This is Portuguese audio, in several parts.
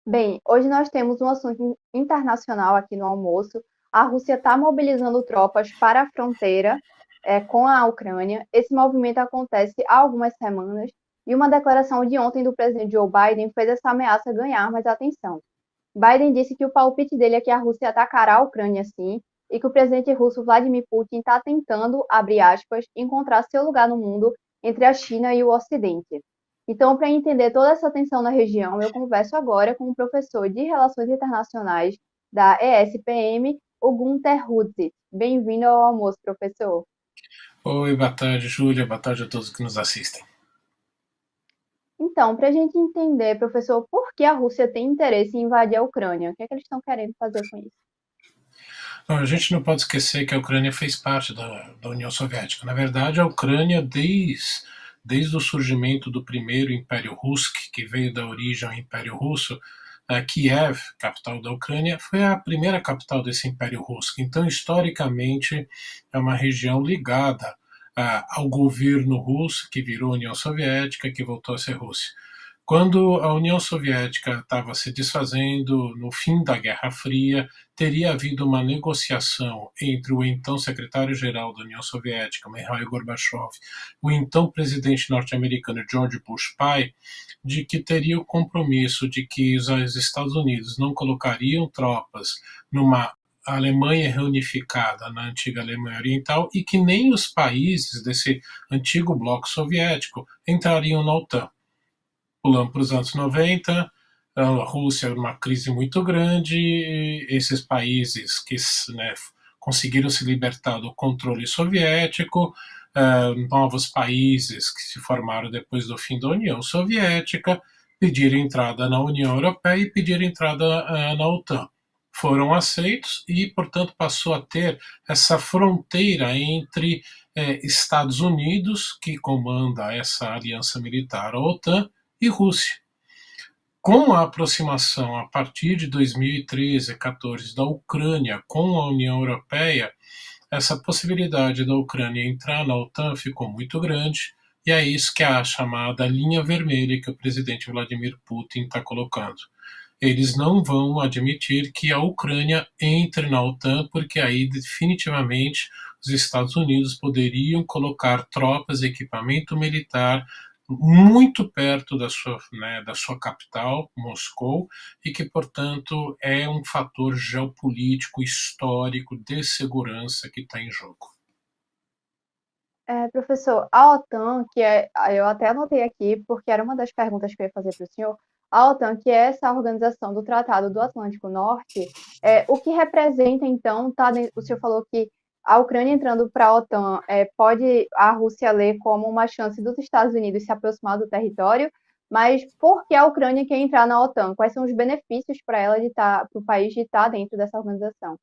Bem, hoje nós temos um assunto internacional aqui no almoço. A Rússia está mobilizando tropas para a fronteira, com a Ucrânia. Esse movimento acontece há algumas semanas e uma declaração de ontem do presidente Joe Biden fez essa ameaça ganhar mais atenção. Biden disse que o palpite dele é que a Rússia atacará a Ucrânia sim e que o presidente russo Vladimir Putin está tentando, abre aspas, encontrar seu lugar no mundo entre a China e o Ocidente. Então, para entender toda essa tensão na região, eu converso agora com o professor de Relações Internacionais da ESPM, o Gunther Hutzit. Bem-vindo ao almoço, professor. Oi, boa tarde, Júlia. Boa tarde a todos que nos assistem. Então, para a gente entender, professor, por que a Rússia tem interesse em invadir a Ucrânia? O que é que eles estão querendo fazer com isso? Bom, a gente não pode esquecer que a Ucrânia fez parte da União Soviética. Na verdade, a Ucrânia, desde o surgimento do primeiro Império Russo, que veio da origem ao Império Russo, Kiev, capital da Ucrânia, foi a primeira capital desse Império Russo. Então, historicamente, é uma região ligada ao governo russo, que virou União Soviética, que voltou a ser Rússia. Quando a União Soviética estava se desfazendo, no fim da Guerra Fria, teria havido uma negociação entre o então secretário-geral da União Soviética, Mikhail Gorbachev, o então presidente norte-americano George Bush pai, de que teria o compromisso de que os Estados Unidos não colocariam tropas numa Alemanha reunificada na antiga Alemanha Oriental e que nem os países desse antigo bloco soviético entrariam na OTAN. Pulando para os anos 90, a Rússia numa crise muito grande, esses países que, né, conseguiram se libertar do controle soviético, novos países que se formaram depois do fim da União Soviética, pediram entrada na União Europeia e pediram entrada na OTAN. Foram aceitos e, portanto, passou a ter essa fronteira entre Estados Unidos, que comanda essa aliança militar, a OTAN, e Rússia. Com a aproximação a partir de 2013 e 14 da Ucrânia com a União Europeia, essa possibilidade da Ucrânia entrar na OTAN ficou muito grande, e é isso que é a chamada linha vermelha que o presidente Vladimir Putin está colocando. Eles não vão admitir que a Ucrânia entre na OTAN, porque aí definitivamente os Estados Unidos poderiam colocar tropas e equipamento militar muito perto da sua capital, Moscou, e que, portanto, é um fator geopolítico, histórico, de segurança que está em jogo. Professor, a OTAN, eu até anotei aqui, porque era uma das perguntas que eu ia fazer para o senhor, a OTAN, que é essa organização do Tratado do Atlântico Norte, o que representa, então, o senhor falou que a Ucrânia entrando para a OTAN, pode a Rússia ler como uma chance dos Estados Unidos se aproximar do território, mas por que a Ucrânia quer entrar na OTAN? Quais são os benefícios para ela para o país de estar dentro dessa organização?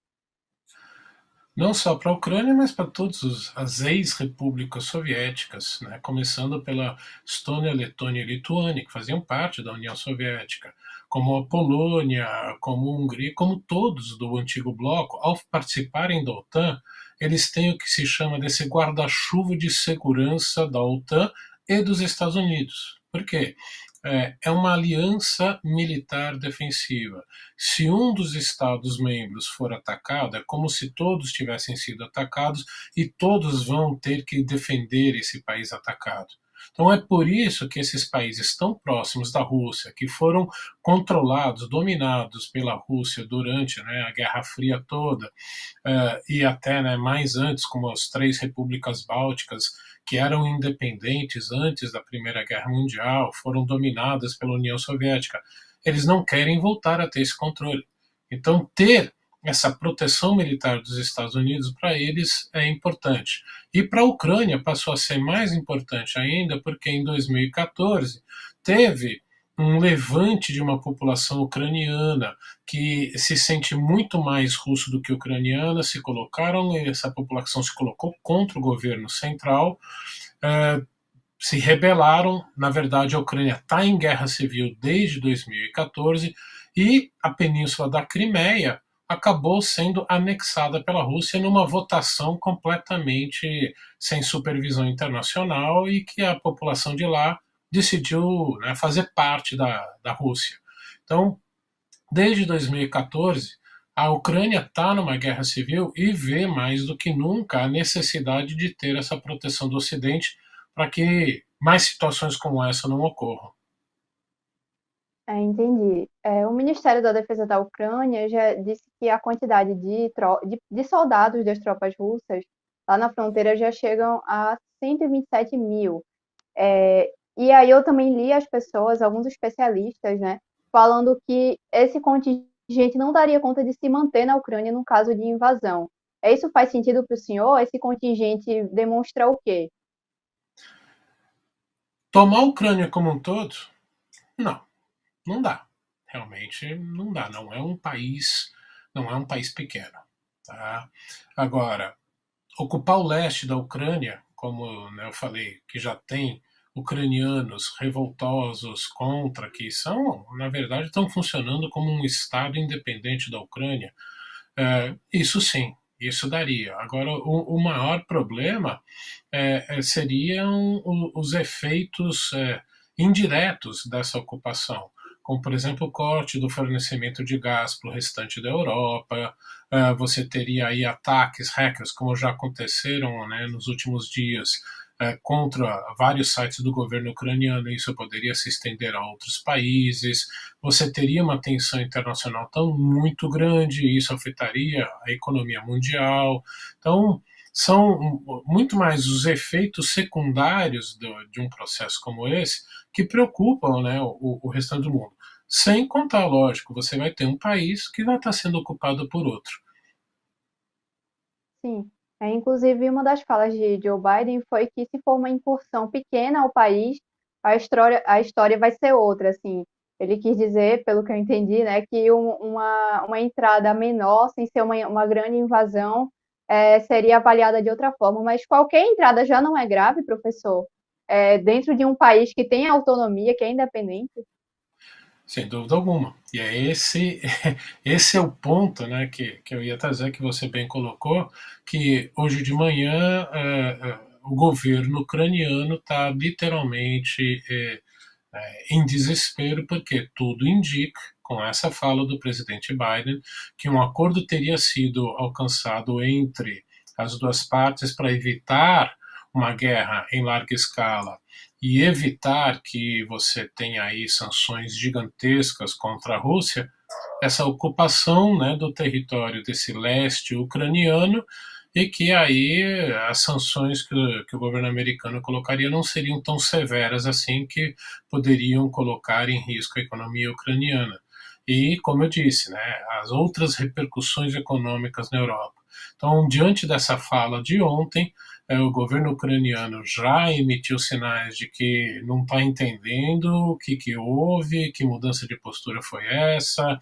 Não só para a Ucrânia, mas para todas as ex-repúblicas soviéticas, né? Começando pela Estônia, Letônia e Lituânia, que faziam parte da União Soviética, como a Polônia, como a Hungria, como todos do antigo bloco, ao participarem da OTAN, eles têm o que se chama desse guarda-chuva de segurança da OTAN e dos Estados Unidos. Por quê? É uma aliança militar defensiva. Se um dos Estados-membros for atacado, é como se todos tivessem sido atacados e todos vão ter que defender esse país atacado. Então é por isso que esses países tão próximos da Rússia, que foram controlados, dominados pela Rússia durante, né, a Guerra Fria toda, e até, né, mais antes, como as três repúblicas bálticas, que eram independentes antes da Primeira Guerra Mundial, foram dominadas pela União Soviética. Eles não querem voltar a ter esse controle. Então, ter essa proteção militar dos Estados Unidos para eles é importante. E para a Ucrânia passou a ser mais importante ainda, porque em 2014 teve um levante de uma população ucraniana que se sente muito mais russo do que ucraniana, se colocaram, essa população se colocou contra o governo central, eh, se rebelaram. Na verdade, a Ucrânia está em guerra civil desde 2014 e a península da Crimeia acabou sendo anexada pela Rússia numa votação completamente sem supervisão internacional e que a população de lá decidiu, né, fazer parte da Rússia. Então, Desde 2014, a Ucrânia está numa guerra civil e vê mais do que nunca a necessidade de ter essa proteção do Ocidente para que mais situações como essa não ocorram. Entendi. O Ministério da Defesa da Ucrânia já disse que a quantidade de soldados das tropas russas lá na fronteira já chegam a 127 mil. E aí eu também li as pessoas, alguns especialistas, né, falando que esse contingente não daria conta de se manter na Ucrânia no caso de invasão. Isso faz sentido para o senhor? Esse contingente demonstra o quê? Tomar a Ucrânia como um todo? Não, não dá. Realmente não dá. Não é um país pequeno. Tá? Agora, ocupar o leste da Ucrânia, como, né, eu falei, que já tem ucranianos revoltosos contra, que são, na verdade, estão funcionando como um Estado independente da Ucrânia, isso sim, isso daria. Agora, o maior problema seriam os efeitos indiretos dessa ocupação, como, por exemplo, o corte do fornecimento de gás para o restante da Europa. Você teria aí ataques hackers, como já aconteceram, né, nos últimos dias, contra vários sites do governo ucraniano, e isso poderia se estender a outros países. Você teria uma tensão internacional tão muito grande, e isso afetaria a economia mundial. Então, são muito mais os efeitos secundários de um processo como esse que preocupam, né, o restante do mundo. Sem contar, lógico, você vai ter um país que vai estar sendo ocupado por outro. Sim. Inclusive, uma das falas de Joe Biden foi que se for uma incursão pequena ao país, a história vai ser outra, assim. Ele quis dizer, pelo que eu entendi, né, que uma entrada menor, sem ser uma grande invasão, seria avaliada de outra forma. Mas qualquer entrada já não é grave, professor? Dentro de um país que tem autonomia, que é independente? Sem dúvida alguma. E é esse é o ponto, né, que eu ia trazer, que você bem colocou, que hoje de manhã o governo ucraniano está literalmente em desespero, porque tudo indica, com essa fala do presidente Biden, que um acordo teria sido alcançado entre as duas partes para evitar uma guerra em larga escala e evitar que você tenha aí sanções gigantescas contra a Rússia. Essa ocupação, né, do território desse leste ucraniano, e que aí as sanções que o governo americano colocaria não seriam tão severas assim, que poderiam colocar em risco a economia ucraniana. E, como eu disse, né, as outras repercussões econômicas na Europa. Então, diante dessa fala de ontem, o governo ucraniano já emitiu sinais de que não está entendendo o que houve, que mudança de postura foi essa.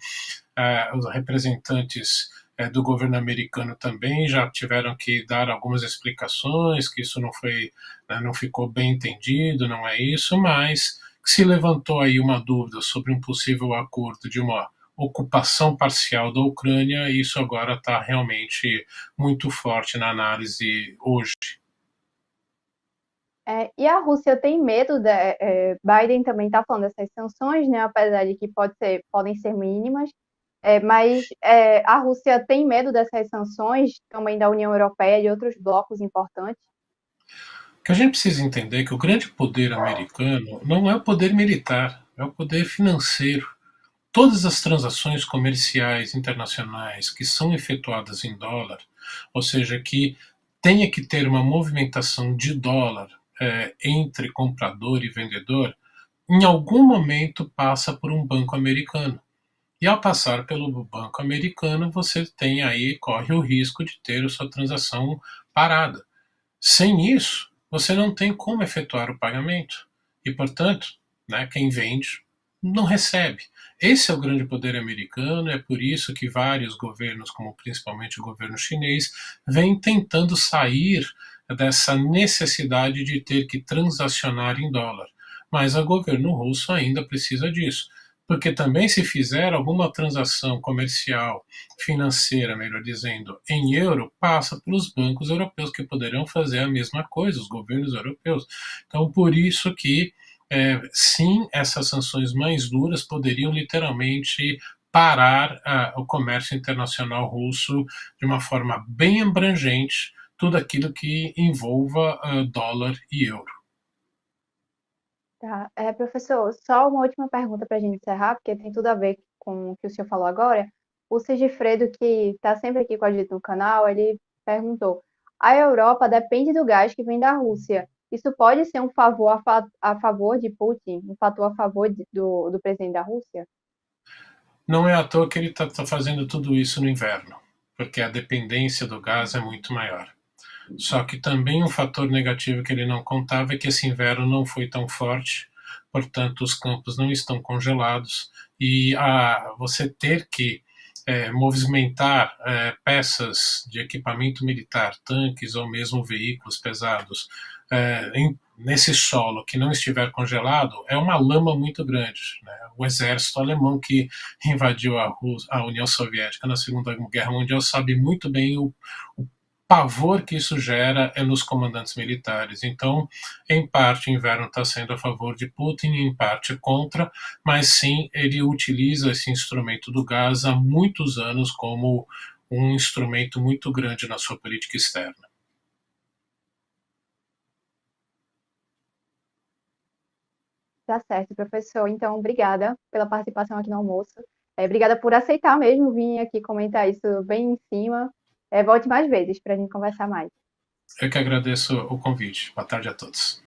Os representantes do governo americano também já tiveram que dar algumas explicações, que isso não foi, né, não ficou bem entendido, não é isso, mas se levantou aí uma dúvida sobre um possível acordo de uma ocupação parcial da Ucrânia, e isso agora está realmente muito forte na análise hoje. E a Rússia tem medo, Biden também está falando dessas sanções, né, apesar de que podem ser mínimas, mas a Rússia tem medo dessas sanções também da União Europeia e de outros blocos importantes. O que a gente precisa entender é que o grande poder americano não é o poder militar, é o poder financeiro. Todas as transações comerciais internacionais que são efetuadas em dólar, ou seja, que tenha que ter uma movimentação de dólar entre comprador e vendedor, em algum momento passa por um banco americano. E ao passar pelo banco americano, você tem aí, corre o risco de ter a sua transação parada. Sem isso, você não tem como efetuar o pagamento. E, portanto, né, quem vende não recebe. Esse é o grande poder americano, é por isso que vários governos, como principalmente o governo chinês, vêm tentando sair dessa necessidade de ter que transacionar em dólar. Mas o governo russo ainda precisa disso. Porque também, se fizer alguma transação comercial, financeira, melhor dizendo, em euro, passa pelos bancos europeus, que poderão fazer a mesma coisa, os governos europeus. Então, por isso que sim, essas sanções mais duras poderiam literalmente parar o comércio internacional russo de uma forma bem abrangente, tudo aquilo que envolva dólar e euro. Tá. Professor, só uma última pergunta para a gente encerrar, porque tem tudo a ver com o que o senhor falou agora. O Sigifredo, que está sempre aqui com a gente no canal, ele perguntou: a Europa depende do gás que vem da Rússia. Isso pode ser um favor a favor de Putin, um fator a favor do presidente da Rússia? Não é à toa que ele está fazendo tudo isso no inverno, porque a dependência do gás é muito maior. Só que também um fator negativo que ele não contava é que esse inverno não foi tão forte, portanto os campos não estão congelados e você ter que movimentar peças de equipamento militar, tanques ou mesmo veículos pesados nesse solo que não estiver congelado é uma lama muito grande. Né? O exército alemão que invadiu a União Soviética na Segunda Guerra Mundial sabe muito bem o pavor que isso gera nos comandantes militares. Então, em parte, o inverno está sendo a favor de Putin, em parte contra, mas sim, ele utiliza esse instrumento do gás há muitos anos como um instrumento muito grande na sua política externa. Tá certo, professor. Então, obrigada pela participação aqui no almoço. Obrigada por aceitar mesmo vir aqui comentar isso bem em cima. Volte mais vezes para a gente conversar mais. Eu que agradeço o convite. Boa tarde a todos.